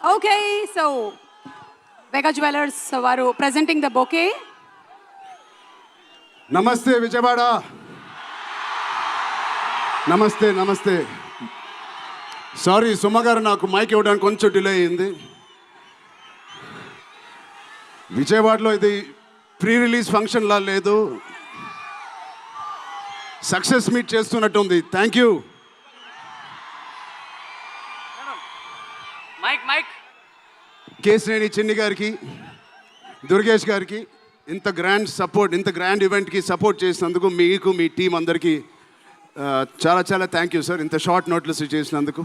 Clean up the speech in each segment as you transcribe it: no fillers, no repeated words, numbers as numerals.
Okay, so Vega Jewelers varu presenting the bouquet. Namaste Vijayawada. నమస్తే sorry సుమగారు నాకు mic ఇవ్వడానికి కొంచెం డిలే అయింది. విజయవాడలో ఇది ప్రీ రిలీజ్ ఫంక్షన్లా లేదు, సక్సెస్ మీట్ చేస్తున్నట్టుంది. Thank you. కేశినేని చిన్ని గారికి, దుర్గేష్ గారికి ఇంత గ్రాండ్ సపోర్ట్, ఇంత గ్రాండ్ ఈవెంట్కి సపోర్ట్ చేసినందుకు మీకు, మీ టీం అందరికీ చాలా చాలా థ్యాంక్ యూ సార్, ఇంత షార్ట్ నోట్లెస్ చేసినందుకు.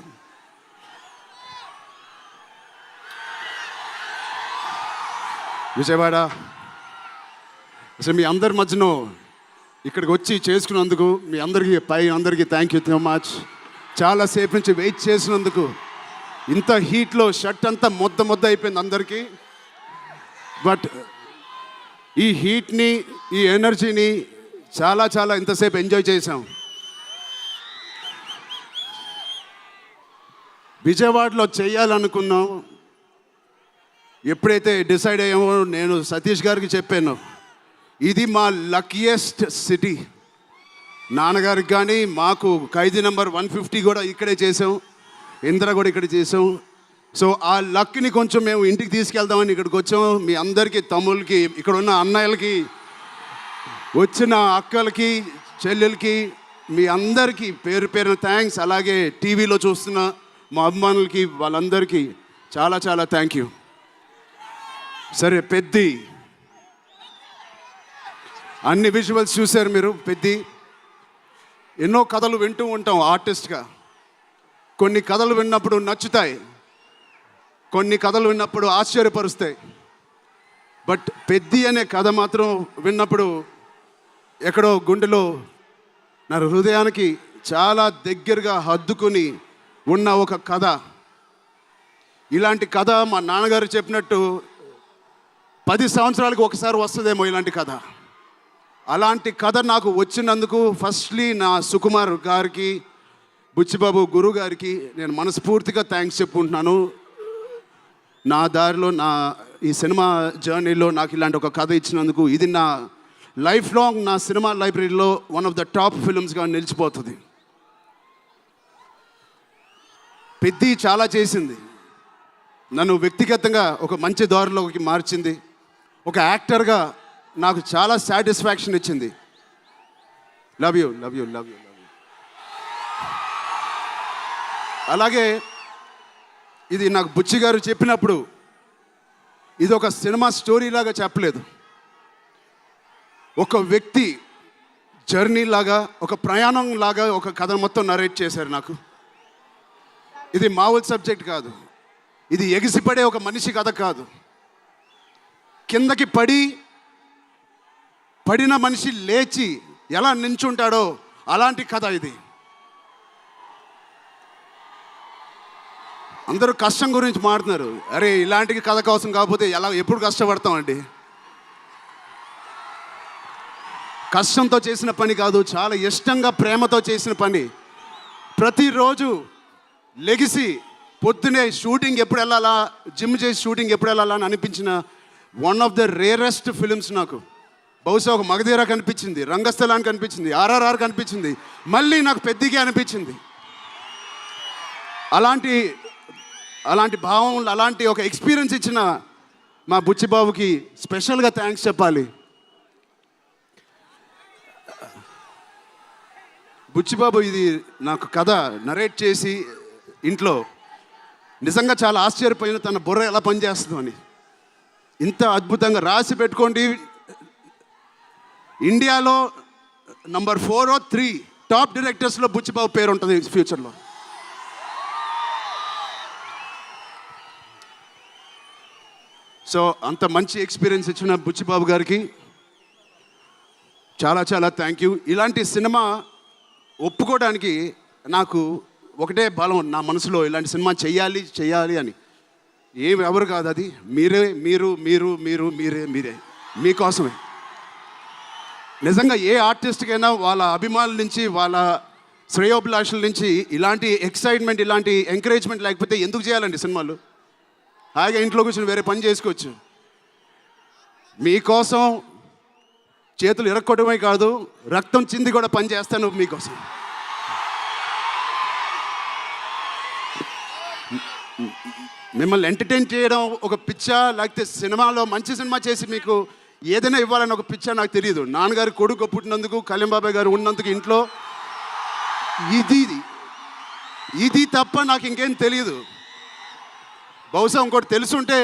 విజయవాడ అసలు మీ అందరి మధ్యలో ఇక్కడికి వచ్చి చేసుకున్నందుకు మీ అందరికీ థ్యాంక్ యూ సో మచ్. చాలాసేపు నుంచి వెయిట్ చేసినందుకు. ఇంత హీట్లో షర్ట్ అంతా మొద్ద అయిపోయింది అందరికీ. బట్ ఈ హీట్ని, ఈ ఎనర్జీని చాలా ఇంతసేపు ఎంజాయ్ చేసాం. విజయవాడలో చేయాలనుకున్నాం. ఎప్పుడైతే డిసైడ్ అయ్యామో నేను సతీష్ గారికి చెప్పాను, ఇది మా లక్కీయెస్ట్ సిటీ. నాన్నగారికి కానీ మాకు ఖైదీ నెంబర్ 150 కూడా ఇక్కడే చేసాం, ఇందిరా కూడా ఇక్కడ చేసాం. సో ఆ లక్ని కొంచెం మేము ఇంటికి తీసుకెళ్దామని ఇక్కడికి వచ్చాం. మీ అందరికీ, తమ్ముళ్ళకి, ఇక్కడ ఉన్న అన్నయ్యలకి, వచ్చిన అక్కలకి, చెల్లెలకి, మీ అందరికీ పేరు పేరున థ్యాంక్స్. అలాగే టీవీలో చూస్తున్న మా అభిమానులకి, వాళ్ళందరికీ చాలా థ్యాంక్ యూ. సరే, పెద్ది అన్ని విజువల్స్ చూశారు మీరు. పెద్ది ఎన్నో కథలు వింటూ ఉంటాం ఆర్టిస్ట్గా. కొన్ని కథలు విన్నప్పుడు నచ్చుతాయి, కొన్ని కథలు విన్నప్పుడు ఆశ్చర్యపరుస్తాయి. బట్ పెద్ది అనే కథ మాత్రం విన్నప్పుడు ఎక్కడో గుండెలో నా హృదయానికి చాలా దగ్గరగా హద్దుకుని ఉన్న ఒక కథ. ఇలాంటి కథ మా నాన్నగారు చెప్పినట్టు 10 సంవత్సరాలకు ఒకసారి వస్తుందేమో ఇలాంటి కథ. అలాంటి కథ నాకు వచ్చినందుకు ఫస్ట్లీ నా సుకుమార్ గారికి, బుచ్చిబాబు గురు గారికి నేను మనస్ఫూర్తిగా థ్యాంక్స్ చెప్పుకుంటున్నాను. నా దారిలో, నా ఈ సినిమా జర్నీలో నాకు ఇలాంటి ఒక కథ ఇచ్చినందుకు. ఇది నా లైఫ్ లాంగ్, నా సినిమా లైబ్రరీలో వన్ ఆఫ్ ద టాప్ ఫిల్మ్స్గా నిలిచిపోతుంది. పెద్ది చాలా చేసింది, నన్ను వ్యక్తిగతంగా ఒక మంచి దారిలోకి మార్చింది. ఒక యాక్టర్గా నాకు చాలా సాటిస్ఫాక్షన్ ఇచ్చింది. Love you. అలాగే ఇది నాకు బుచ్చి గారు చెప్పినప్పుడు ఇది ఒక సినిమా స్టోరీ లాగా చెప్పలేదు, ఒక వ్యక్తి జర్నీ లాగా, ఒక ప్రయాణం లాగా ఒక కథ మొత్తం నరేట్ చేశారు నాకు. ఇది మామూలు సబ్జెక్ట్ కాదు, ఇది ఎగిసిపడే ఒక మనిషి కథ కాదు. కిందకి పడిన మనిషి లేచి ఎలా నించుంటాడో అలాంటి కథ ఇది. అందరూ కష్టం గురించి మాట్లాడుతున్నారు. అరే, ఇలాంటి కథ కోసం కాకపోతే ఎప్పుడు కష్టపడతామండి. కష్టంతో చేసిన పని కాదు, చాలా ఇష్టంగా, ప్రేమతో చేసిన పని. ప్రతిరోజు లెగిసి పొద్దునే షూటింగ్ ఎప్పుడు వెళ్ళాలా, జిమ్ చేసి షూటింగ్ ఎప్పుడు వెళ్ళాలా అని అనిపించిన one of the rarest films నాకు. బహుశా ఒక మగధీర కనిపించింది, రంగస్థలానికి కనిపించింది, RRR కనిపించింది, మళ్ళీ నాకు పెద్దికి అనిపించింది. అలాంటి భావం, అలాంటి ఒక ఎక్స్పీరియన్స్ ఇచ్చిన మా బుచ్చిబాబుకి స్పెషల్గా థ్యాంక్స్ చెప్పాలి. బుచ్చిబాబు ఇది నాకు కథ నరేట్ చేసి ఇంట్లో నిజంగా చాలా ఆశ్చర్యపోయిన, తన బుర్ర ఎలా పనిచేస్తుందో అని. ఇంత అద్భుతంగా రాసి పెట్టుకోండి. ఇండియాలో నంబర్ 4 or 3 టాప్ డైరెక్టర్స్లో బుచ్చిబాబు పేరు ఉంటుంది ఫ్యూచర్లో. సో అంత మంచి ఎక్స్పీరియన్స్ ఇచ్చిన బుచ్చిబాబు గారికి చాలా థ్యాంక్ యూ. ఇలాంటి సినిమా ఒప్పుకోవడానికి నాకు ఒకటే బలం నా మనసులో, ఇలాంటి సినిమా చెయ్యాలి అని. ఎవరు కాదు, అది మీరే మీకోసమే. నిజంగా ఏ ఆర్టిస్ట్కైనా వాళ్ళ అభిమానుల నుంచి, వాళ్ళ శ్రేయోభిలాషుల నుంచి ఇలాంటి ఎక్సైట్మెంట్, ఇలాంటి ఎంకరేజ్మెంట్ లేకపోతే ఎందుకు చేయాలండి సినిమాలు? హాయిగా ఇంట్లో కూర్చొని వేరే పని చేసుకోవచ్చు. మీకోసం చేతులు ఇరక్కొట్టడమే కాదు, రక్తం చింది కూడా పని చేస్తాను మీకోసం. మిమ్మల్ని ఎంటర్టైన్ చేయడం ఒక పిచ్చా, లేకపోతే సినిమాలో మంచి సినిమా చేసి మీకు ఏదైనా ఇవ్వాలని ఒక పిచ్చా నాకు తెలియదు. నాన్నగారు కొడుకు పుట్టినందుకు, కళ్యాణ్ బాబాయ్ గారు ఉన్నందుకు ఇంట్లో ఇది తప్ప నాకు ఇంకేం తెలియదు. బహుశా ఇంకోటి తెలుసుంటే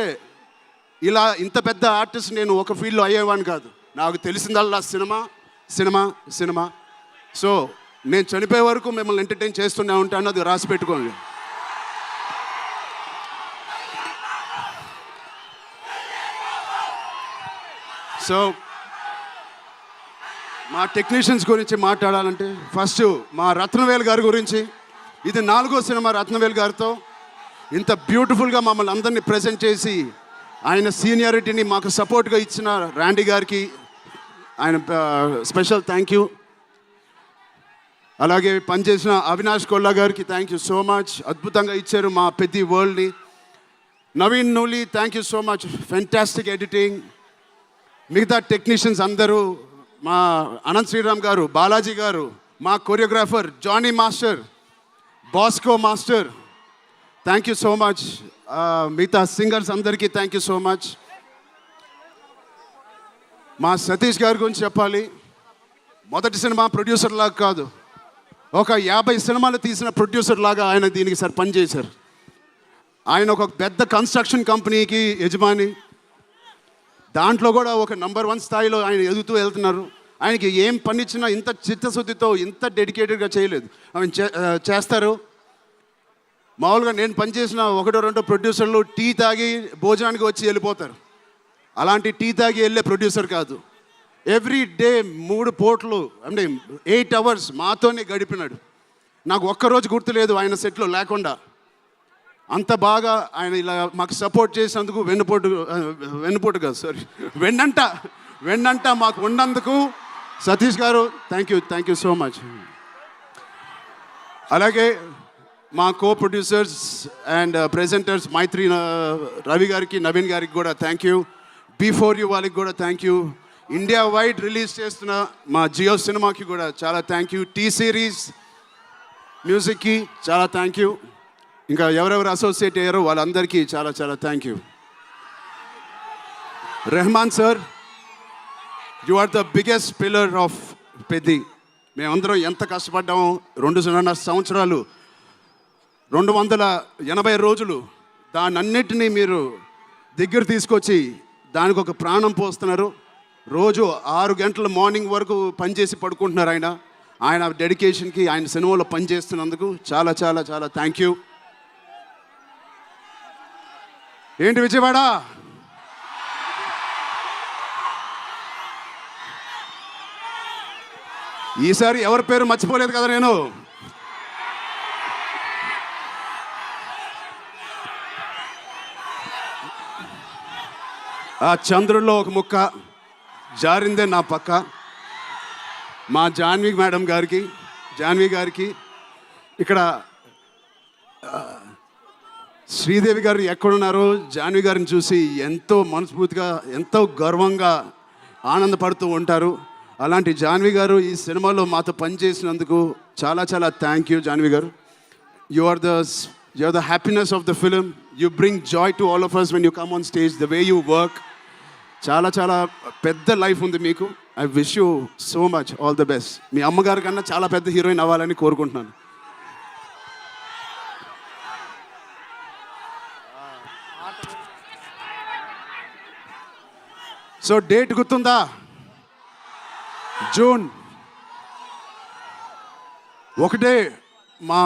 ఇలా ఇంత పెద్ద ఆర్టిస్ట్ నేను ఒక ఫీల్డ్లో అయ్యేవాడిని కాదు. నాకు తెలిసిందల్లా సినిమా సినిమా సినిమా. సో నేను చనిపోయే వరకు మిమ్మల్ని ఎంటర్టైన్ చేస్తూనే ఉంటాను, అది రాసి పెట్టుకోండి. సో మా టెక్నీషియన్స్ గురించి మాట్లాడాలంటే ఫస్ట్ మా రత్నవేల్ గారి గురించి. ఇది 4వ సినిమా రత్నవేల్ గారితో. ఇంత బ్యూటిఫుల్గా మమ్మల్ని అందరినీ ప్రజెంట్ చేసి ఆయన సీనియారిటీని మాకు సపోర్ట్గా ఇచ్చిన ర్యాండీ గారికి ఆయన స్పెషల్ థ్యాంక్ యూ. అలాగే పనిచేసిన అవినాష్ కొల్లా గారికి థ్యాంక్ యూ సో మచ్. అద్భుతంగా ఇచ్చారు మా పెద్ద వరల్డ్ని. Naveen Nooli thank you so much, fantastic editing. మిగతా టెక్నీషియన్స్ అందరూ, మా అనంత్ శ్రీరామ్ గారు, బాలాజీ గారు, మా choreographer Johnny master, Bosco master, thank you so much. మిగతా సింగర్స్ అందరికీ థ్యాంక్ యూ సో మచ్. మా సతీష్ గారి గురించి చెప్పాలి. మొదటి సినిమా ప్రొడ్యూసర్ లాగా కాదు, ఒక 50 సినిమాలు తీసిన ప్రొడ్యూసర్ లాగా ఆయన దీనికి పనిచేశారు. ఆయన ఒక పెద్ద కన్స్ట్రక్షన్ కంపెనీకి యజమాని. దాంట్లో కూడా ఒక నంబర్ 1 స్థాయిలో ఆయన ఎదుగుతూ వెళ్తున్నారు. ఆయనకి ఏం పని ఇచ్చినా ఇంత చిత్తశుద్ధితో, ఇంత డెడికేటెడ్గా చేయలేదు. ఆయన చేస్తారు. మామూలుగా నేను పనిచేసిన 1-2 ప్రొడ్యూసర్లు టీ తాగి భోజనానికి వచ్చి వెళ్ళిపోతారు. అలాంటి టీ తాగి వెళ్ళే ప్రొడ్యూసర్ కాదు. ఎవ్రీ డే 3 పూటలు అంటే 8 అవర్స్ మాతోనే గడిపినాడు. నాకు ఒక్కరోజు గుర్తులేదు ఆయన సెట్లో లేకుండా. అంత బాగా ఆయన ఇలా మాకు సపోర్ట్ చేసినందుకు వెన్నుపోటు కాదు సారీ వెన్నంట మాకు ఉన్నందుకు సతీష్ గారు థ్యాంక్ యూ సో మచ్. అలాగే మా కో ప్రొడ్యూసర్స్ అండ్ ప్రెజెంటర్స్ మైత్రి రవి గారికి, నవీన్ గారికి కూడా థ్యాంక్ యూ. బిఫోర్ యూ వాళ్ళకి కూడా thank you. India wide release చేస్తున్న మా జియో సినిమాకి కూడా చాలా థ్యాంక్ యూ. టీ సిరీస్ మ్యూజిక్కి చాలా థ్యాంక్ యూ. ఇంకా ఎవరెవరు అసోసియేట్ అయ్యారో వాళ్ళందరికీ చాలా చాలా thank you. Rahman sir, you are the biggest pillar of Peddi. మేమందరం ఎంత కష్టపడ్డామో 2.5 సంవత్సరాలు, 280 రోజులు, దాన్నన్నిటినీ మీరు దగ్గర తీసుకొచ్చి దానికి ఒక ప్రాణం పోస్తున్నారు. రోజు 6 గంటల మార్నింగ్ వరకు పనిచేసి పడుకుంటున్నారు. ఆయన డెడికేషన్కి, ఆయన సినిమాలో పనిచేస్తున్నందుకు చాలా చాలా చాలా థ్యాంక్ యూ. ఏంటి విజయవాడ? ఈసారి ఎవరి పేరు మర్చిపోలేదు కదా నేను. ఆ చంద్రుల్లో ఒక ముక్క జారిందే నా పక్క. మా జాన్వి గారికి ఇక్కడ శ్రీదేవి గారు ఎక్కడున్నారో జాన్వి గారిని చూసి ఎంతో మనస్ఫూర్తిగా, ఎంతో గర్వంగా ఆనందపడుతూ ఉంటారు. అలాంటి జాన్వి గారు ఈ సినిమాలో మాతో పనిచేసినందుకు చాలా చాలా థ్యాంక్ యూ జాన్వి గారు. You are the happiness of the film. You bring joy to all of us when you come on stage, the way you work. చాలా చాలా పెద్ద లైఫ్ ఉంది మీకు. I wish you so much all the best. మీ అమ్మగారి కన్నా చాలా పెద్ద హీరోయిన్ అవ్వాలని కోరుకుంటున్నాను. సో డేట్ గుర్తుందా? జూన్ 1. మా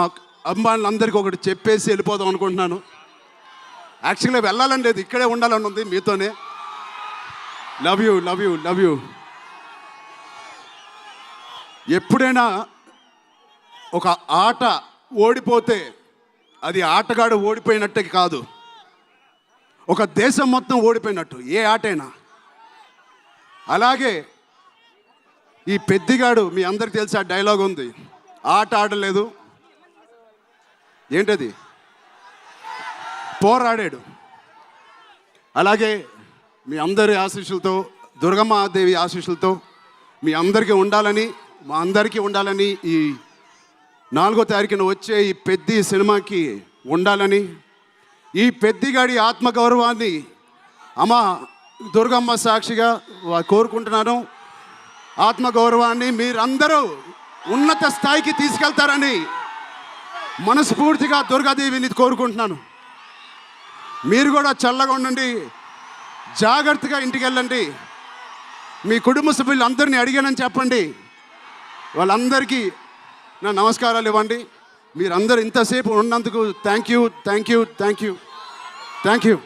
అమ్మాయిలందరికీ ఒకటి చెప్పేసి వెళ్ళిపోదాం అనుకుంటున్నాను. యాక్చువల్గా వెళ్ళాలని లేదు, ఇక్కడే ఉండాలని ఉంది మీతోనే. Love you. ఎప్పుడైనా ఒక ఆట ఓడిపోతే అది ఆటగాడు ఓడిపోయినట్టే కాదు, ఒక దేశం మొత్తం ఓడిపోయినట్టు ఏ ఆటైనా. అలాగే ఈ పెద్దిగాడు, మీ అందరికి తెలిసి ఆ డైలాగ్ ఉంది, ఆట ఆడలేదు, ఏంటది, పోరాడాడు. అలాగే మీ అందరి ఆశీస్సులతో, దుర్గమ్మ దేవి ఆశీస్సులతో మీ అందరికీ ఉండాలని, మా అందరికీ ఉండాలని, ఈ 4వ తారీఖున వచ్చే ఈ పెద్ది సినిమాకి ఉండాలని, ఈ పెద్దిగాడి ఆత్మగౌరవాన్ని అమ్మ దుర్గమ్మ సాక్షిగా కోరుకుంటున్నాను. ఆత్మగౌరవాన్ని మీరందరూ ఉన్నత స్థాయికి తీసుకెళ్తారని మనస్ఫూర్తిగా దుర్గాదేవిని కోరుకుంటున్నాను. మీరు కూడా చల్లగా ఉండండి, జాగ్రత్తగా ఇంటికి వెళ్ళండి. మీ కుటుంబ సభ్యులందరినీ అడిగానని చెప్పండి. వాళ్ళందరికీ నా నమస్కారాలు ఇవ్వండి. మీరందరూ ఇంతసేపు ఉన్నందుకు థ్యాంక్ యూ.